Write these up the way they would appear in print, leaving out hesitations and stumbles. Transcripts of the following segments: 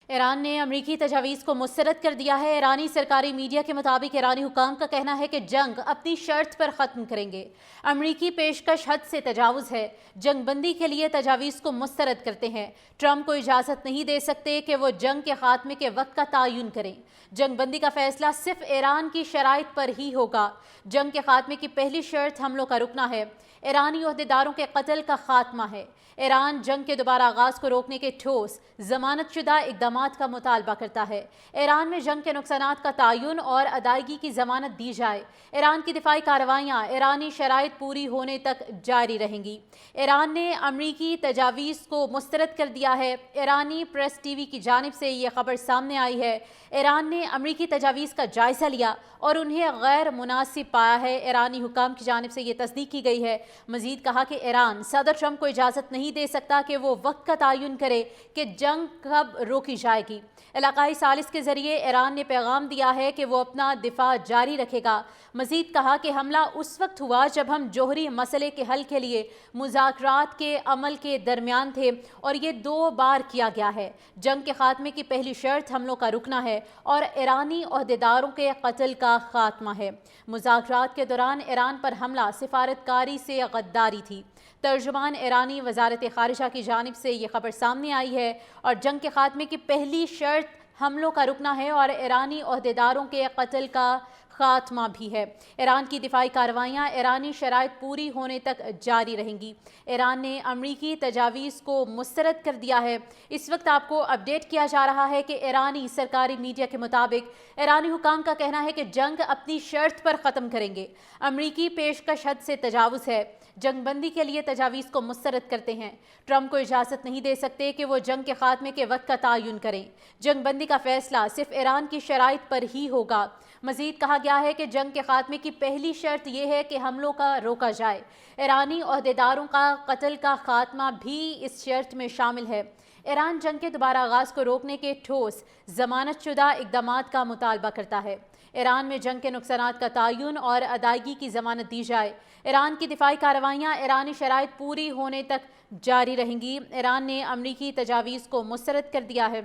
ایران نے امریکی تجاویز کو مسترد کر دیا ہے۔ ایرانی سرکاری میڈیا کے مطابق ایرانی حکام کا کہنا ہے کہ جنگ اپنی شرط پر ختم کریں گے۔ امریکی پیشکش حد سے تجاوز ہے۔ جنگ بندی کے لیے تجاویز کو مسترد کرتے ہیں۔ ٹرمپ کو اجازت نہیں دے سکتے کہ وہ جنگ کے خاتمے کے وقت کا تعین کریں۔ جنگ بندی کا فیصلہ صرف ایران کی شرائط پر ہی ہوگا۔ جنگ کے خاتمے کی پہلی شرط حملوں کا رکنا ہے۔ ایرانی عہدیداروں کے قتل کا خاتمہ ہے۔ ایران جنگ کے دوبارہ آغاز کو روکنے کے ٹھوس ضمانت شدہ اقدامات کا مطالبہ کرتا ہے۔ ایران میں جنگ کے نقصانات کا تعین اور ادائیگی کی ضمانت دی جائے۔ ایران کی دفاعی کارروائیاں ایرانی شرائط پوری ہونے تک جاری رہیں گی۔ ایران نے امریکی تجاویز کو مسترد کر دیا ہے۔ ایرانی پریس ٹی وی کی جانب سے یہ خبر سامنے آئی ہے۔ ایران نے امریکی تجاویز کا جائزہ لیا اور انہیں غیر مناسب پایا ہے۔ ایرانی حکام کی جانب سے یہ تصدیق کی گئی ہے۔ مزید کہا کہ ایران صدر ٹرمپ کو اجازت نہیں دے سکتا کہ وہ وقت کا تعین کرے کہ جنگ کب روکی جائے گی۔ علاقائی ثالث کے ذریعے ایران نے پیغام دیا ہے کہ وہ اپنا دفاع جاری رکھے گا۔ مزید کہا کہ حملہ اس وقت ہوا جب ہم جوہری مسئلے کے حل کے لیے مذاکرات کے عمل کے درمیان تھے اور یہ 2 بار کیا گیا ہے۔ جنگ کے خاتمے کی پہلی شرط حملوں کا رکنا ہے اور ایرانی عہدیداروں کے قتل کا خاتمہ ہے۔ مذاکرات کے دوران ایران پر حملہ سفارتکاری سے غداری تھی۔ ترجمان ایرانی وزارت خارجہ کی جانب سے یہ خبر سامنے آئی ہے اور جنگ کے خاتمے کی پہلی شرط حملوں کا رکنا ہے اور ایرانی عہدیداروں کے قتل کا خاتمہ بھی ہے۔ ایران کی دفاعی کارروائیاں ایرانی شرائط پوری ہونے تک جاری رہیں گی۔ ایران نے امریکی تجاویز کو مسترد کر دیا ہے۔ اس وقت آپ کو اپڈیٹ کیا جا رہا ہے کہ ایرانی سرکاری میڈیا کے مطابق ایرانی حکام کا کہنا ہے کہ جنگ اپنی شرط پر ختم کریں گے۔ امریکی پیشکش حد سے تجاوز ہے۔ جنگ بندی کے لیے تجاویز کو مسترد کرتے ہیں۔ ٹرمپ کو اجازت نہیں دے سکتے کہ وہ جنگ کے خاتمے کے وقت کا تعین کریں۔ جنگ بندی کا فیصلہ صرف ایران کی شرائط پر ہی ہوگا۔ مزید کہا گیا ہے کہ جنگ کے خاتمے کی پہلی شرط یہ ہے کہ حملوں کا روکا جائے۔ ایرانی عہدیداروں کا قتل کا خاتمہ بھی اس شرط میں شامل ہے۔ ایران جنگ کے دوبارہ آغاز کو روکنے کے ٹھوس ضمانت شدہ اقدامات کا مطالبہ کرتا ہے۔ ایران میں جنگ کے نقصانات کا تعین اور ادائیگی کی ضمانت دی جائے۔ ایران کی دفاعی کارروائیاں ایرانی شرائط پوری ہونے تک جاری رہیں گی۔ ایران نے امریکی تجاویز کو مسترد کر دیا ہے۔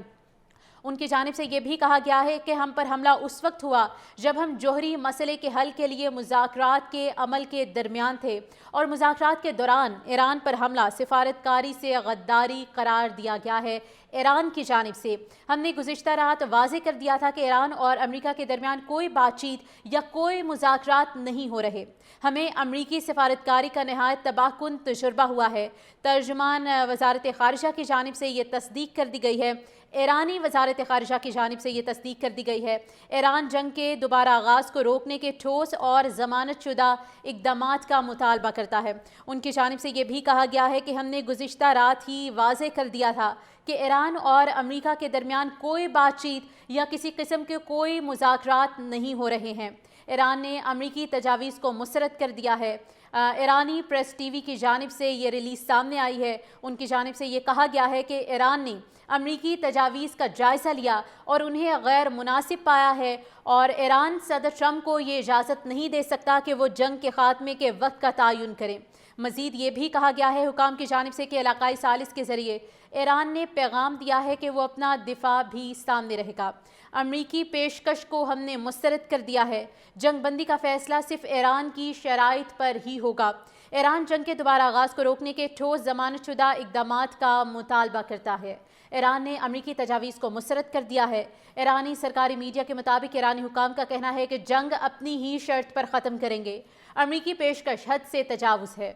ان کی جانب سے یہ بھی کہا گیا ہے کہ ہم پر حملہ اس وقت ہوا جب ہم جوہری مسئلے کے حل کے لیے مذاکرات کے عمل کے درمیان تھے اور مذاکرات کے دوران ایران پر حملہ سفارتکاری سے غداری قرار دیا گیا ہے۔ ایران کی جانب سے ہم نے گزشتہ رات واضح کر دیا تھا کہ ایران اور امریکہ کے درمیان کوئی بات چیت یا کوئی مذاکرات نہیں ہو رہے۔ ہمیں امریکی سفارتکاری کا نہایت تباہ کن تجربہ ہوا ہے۔ ترجمان وزارت خارجہ کی جانب سے یہ تصدیق کر دی گئی ہے۔ ایرانی وزارت خارجہ کی جانب سے یہ تصدیق کر دی گئی ہے۔ ایران جنگ کے دوبارہ آغاز کو روکنے کے ٹھوس اور ضمانت شدہ اقدامات کا مطالبہ کرتا ہے۔ ان کی جانب سے یہ بھی کہا گیا ہے کہ ہم نے گزشتہ رات ہی واضح کر دیا تھا کہ ایران اور امریکہ کے درمیان کوئی بات چیت یا کسی قسم کے کوئی مذاکرات نہیں ہو رہے ہیں۔ ایران نے امریکی تجاویز کو مسترد کر دیا ہے۔ ایرانی پریس ٹی وی کی جانب سے یہ ریلیز سامنے آئی ہے۔ ان کی جانب سے یہ کہا گیا ہے کہ ایران نے امریکی تجاویز کا جائزہ لیا اور انہیں غیر مناسب پایا ہے اور ایران صدر ٹرمپ کو یہ اجازت نہیں دے سکتا کہ وہ جنگ کے خاتمے کے وقت کا تعین کریں۔ مزید یہ بھی کہا گیا ہے حکام کی جانب سے کہ علاقائی ثالث کے ذریعے ایران نے پیغام دیا ہے کہ وہ اپنا دفاع بھی سامنے رہے گا۔ امریکی پیشکش کو ہم نے مسترد کر دیا ہے۔ جنگ بندی کا فیصلہ صرف ایران کی شرائط پر ہی ہوگا۔ ایران جنگ کے دوبارہ آغاز کو روکنے کے ٹھوس ضمانت شدہ اقدامات کا مطالبہ کرتا ہے۔ ایران نے امریکی تجاویز کو مسترد کر دیا ہے۔ ایرانی سرکاری میڈیا کے مطابق ایرانی حکام کا کہنا ہے کہ جنگ اپنی ہی شرط پر ختم کریں گے۔ امریکی پیشکش حد سے تجاوز ہے۔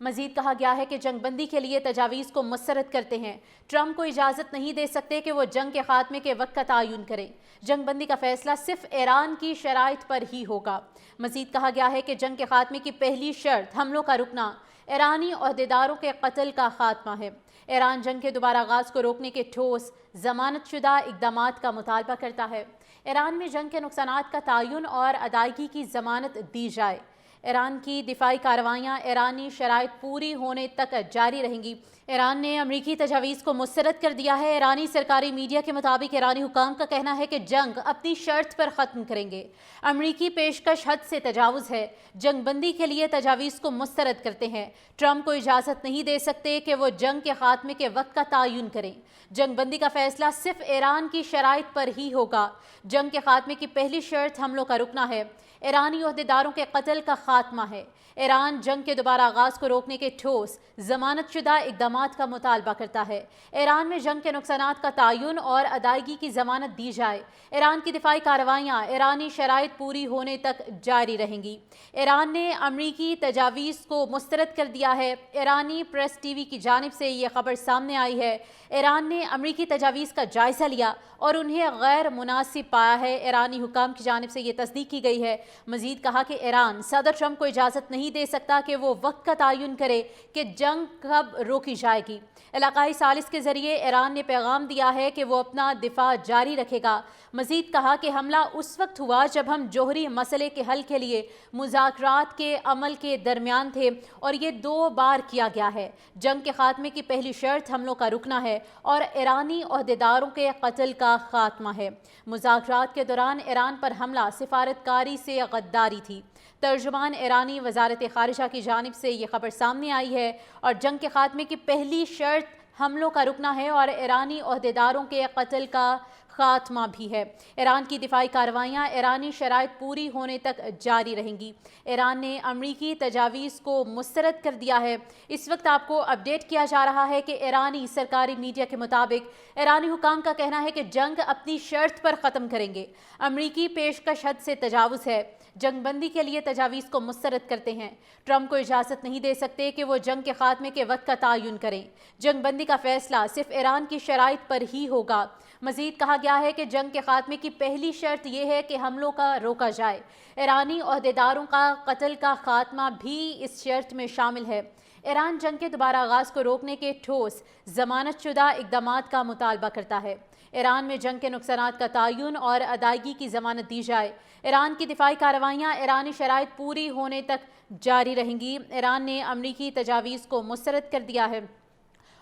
مزید کہا گیا ہے کہ جنگ بندی کے لیے تجاویز کو مسترد کرتے ہیں۔ ٹرمپ کو اجازت نہیں دے سکتے کہ وہ جنگ کے خاتمے کے وقت کا تعین کریں۔ جنگ بندی کا فیصلہ صرف ایران کی شرائط پر ہی ہوگا۔ مزید کہا گیا ہے کہ جنگ کے خاتمے کی پہلی شرط حملوں کا رکنا ایرانی عہدیداروں کے قتل کا خاتمہ ہے۔ ایران جنگ کے دوبارہ آغاز کو روکنے کے ٹھوس ضمانت شدہ اقدامات کا مطالبہ کرتا ہے۔ ایران میں جنگ کے نقصانات کا تعین اور ادائیگی کی ضمانت دی جائے۔ ایران کی دفاعی کارروائیاں ایرانی شرائط پوری ہونے تک جاری رہیں گی۔ ایران نے امریکی تجاویز کو مسترد کر دیا ہے۔ ایرانی سرکاری میڈیا کے مطابق ایرانی حکام کا کہنا ہے کہ جنگ اپنی شرط پر ختم کریں گے۔ امریکی پیشکش حد سے تجاوز ہے، جنگ بندی کے لیے تجاویز کو مسترد کرتے ہیں۔ ٹرمپ کو اجازت نہیں دے سکتے کہ وہ جنگ کے خاتمے کے وقت کا تعین کریں۔ جنگ بندی کا فیصلہ صرف ایران کی شرائط پر ہی ہوگا۔ جنگ کے خاتمے کی پہلی شرط حملوں کا رکنا ہے، ایرانی عہدیداروں کے قتل کا خاتمہ ہے۔ ایران جنگ کے دوبارہ آغاز کو روکنے کے ٹھوس ضمانت شدہ اقدامات کا مطالبہ کرتا ہے۔ ایران میں جنگ کے نقصانات کا تعین اور ادائیگی کی ضمانت دی جائے۔ ایران کی دفاعی کارروائیاں ایرانی شرائط پوری ہونے تک جاری رہیں گی۔ ایران نے امریکی تجاویز کو مسترد کر دیا ہے۔ ایرانی پریس ٹی وی کی جانب سے یہ خبر سامنے آئی ہے۔ ایران نے امریکی تجاویز کا جائزہ لیا اور انہیں غیر مناسب پایا ہے۔ ایرانی حکام کی جانب سے یہ تصدیق کی گئی ہے۔ مزید کہا کہ ایران صدر ٹرمپ کو اجازت نہیں دے سکتا کہ وہ وقت کا تعین کرے کہ جنگ کب روکی جائے گی۔ علاقائی ثالث کے ذریعے ایران نے پیغام دیا ہے کہ وہ اپنا دفاع جاری رکھے گا۔ مزید کہا کہ حملہ اس وقت ہوا جب ہم جوہری مسئلے کے حل کے لیے مذاکرات کے عمل کے درمیان تھے اور یہ 2 بار کیا گیا ہے۔ جنگ کے خاتمے کی پہلی شرط حملوں کا رکنا ہے اور ایرانی عہدیداروں کے قتل کا خاتمہ ہے۔ مذاکرات کے دوران ایران پر حملہ سفارتکاری سے غداری تھی۔ ترجمان ایرانی وزارت خارجہ کی جانب سے یہ خبر سامنے آئی ہے اور جنگ کے خاتمے کی پہلی شرط حملوں کا رکنا ہے اور ایرانی عہدیداروں کے قتل کا خاتمہ بھی ہے۔ ایران کی دفاعی کارروائیاں ایرانی شرائط پوری ہونے تک جاری رہیں گی۔ ایران نے امریکی تجاویز کو مسترد کر دیا ہے۔ اس وقت آپ کو اپڈیٹ کیا جا رہا ہے کہ ایرانی سرکاری میڈیا کے مطابق ایرانی حکام کا کہنا ہے کہ جنگ اپنی شرط پر ختم کریں گے۔ امریکی پیشکش حد سے تجاوز ہے، جنگ بندی کے لیے تجاویز کو مسترد کرتے ہیں۔ ٹرمپ کو اجازت نہیں دے سکتے کہ وہ جنگ کے خاتمے کے وقت کا تعین کریں۔ جنگ بندی کا فیصلہ صرف ایران کی شرائط پر ہی ہوگا۔ مزید کہا گیا ہے کہ جنگ کے خاتمے کی پہلی شرط یہ ہے کہ حملوں کا روکا جائے۔ ایرانی عہدیداروں کا قتل کا خاتمہ بھی اس شرط میں شامل ہے۔ ایران جنگ کے دوبارہ آغاز کو روکنے کے ٹھوس ضمانت شدہ اقدامات کا مطالبہ کرتا ہے۔ ایران میں جنگ کے نقصانات کا تعین اور ادائیگی کی ضمانت دی جائے۔ ایران کی دفاعی کارروائیاں ایرانی شرائط پوری ہونے تک جاری رہیں گی۔ ایران نے امریکی تجاویز کو مسترد کر دیا ہے۔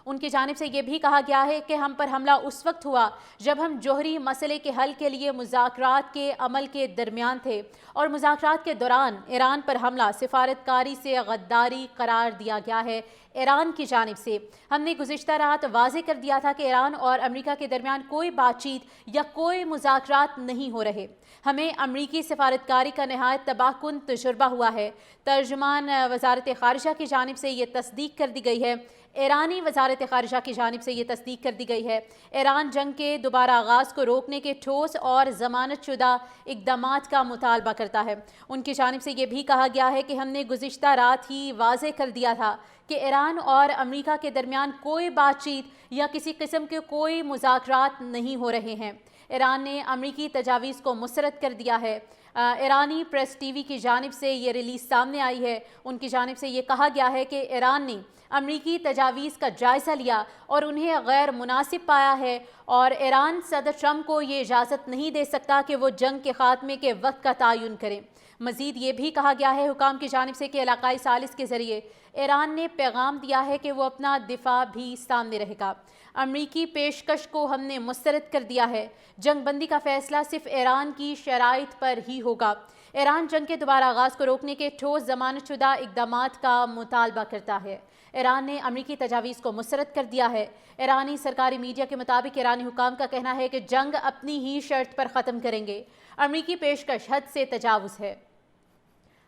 ان کی جانب سے یہ بھی کہا گیا ہے کہ ہم پر حملہ اس وقت ہوا جب ہم جوہری مسئلے کے حل کے لیے مذاکرات کے عمل کے درمیان تھے اور مذاکرات کے دوران ایران پر حملہ سفارتکاری سے غداری قرار دیا گیا ہے۔ ایران کی جانب سے ہم نے گزشتہ رات واضح کر دیا تھا کہ ایران اور امریکہ کے درمیان کوئی بات چیت یا کوئی مذاکرات نہیں ہو رہے۔ ہمیں امریکی سفارتکاری کا نہایت تباہ کن تجربہ ہوا ہے۔ ترجمان وزارت خارجہ کی جانب سے یہ تصدیق کر دی گئی ہے۔ ایرانی وزارت خارجہ کی جانب سے یہ تصدیق کر دی گئی ہے۔ ایران جنگ کے دوبارہ آغاز کو روکنے کے ٹھوس اور ضمانت شدہ اقدامات کا مطالبہ کرتا ہے۔ ان کی جانب سے یہ بھی کہا گیا ہے کہ ہم نے گزشتہ رات ہی واضح کر دیا تھا کہ ایران اور امریکہ کے درمیان کوئی بات چیت یا کسی قسم کے کوئی مذاکرات نہیں ہو رہے ہیں۔ ایران نے امریکی تجاویز کو مسترد کر دیا ہے۔ ایرانی پریس ٹی وی کی جانب سے یہ ریلیز سامنے آئی ہے۔ ان کی جانب سے یہ کہا گیا ہے کہ ایران نے امریکی تجاویز کا جائزہ لیا اور انہیں غیر مناسب پایا ہے اور ایران صدر ٹرمپ کو یہ اجازت نہیں دے سکتا کہ وہ جنگ کے خاتمے کے وقت کا تعین کریں۔ مزید یہ بھی کہا گیا ہے حکام کی جانب سے کہ علاقائی ثالث کے ذریعے ایران نے پیغام دیا ہے کہ وہ اپنا دفاع بھی سامنے رہے گا۔ امریکی پیشکش کو ہم نے مسترد کر دیا ہے۔ جنگ بندی کا فیصلہ صرف ایران کی شرائط پر ہی ہوگا۔ ایران جنگ کے دوبارہ آغاز کو روکنے کے ٹھوس ضمانت شدہ اقدامات کا مطالبہ کرتا ہے۔ ایران نے امریکی تجاویز کو مسترد کر دیا ہے۔ ایرانی سرکاری میڈیا کے مطابق ایرانی حکام کا کہنا ہے کہ جنگ اپنی ہی شرط پر ختم کریں گے۔ امریکی پیشکش حد سے تجاوز ہے۔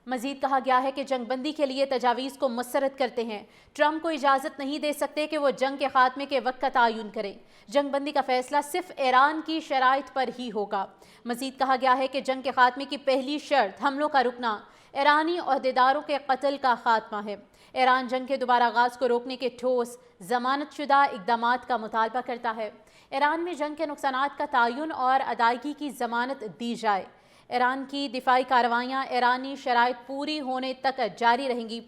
مزید کہا گیا ہے کہ جنگ بندی کے لیے تجاویز کو مسترد کرتے ہیں۔ ٹرمپ کو اجازت نہیں دے سکتے کہ وہ جنگ کے خاتمے کے وقت کا تعین کریں۔ جنگ بندی کا فیصلہ صرف ایران کی شرائط پر ہی ہوگا۔ مزید کہا گیا ہے کہ جنگ کے خاتمے کی پہلی شرط حملوں کا رکنا، ایرانی عہدیداروں کے قتل کا خاتمہ ہے۔ ایران جنگ کے دوبارہ آغاز کو روکنے کے ٹھوس ضمانت شدہ اقدامات کا مطالبہ کرتا ہے۔ ایران میں جنگ کے نقصانات کا تعین اور ادائیگی کی ضمانت دی جائے۔ ایران کی دفاعی کارروائیاں ایرانی شرائط پوری ہونے تک جاری رہیں گی۔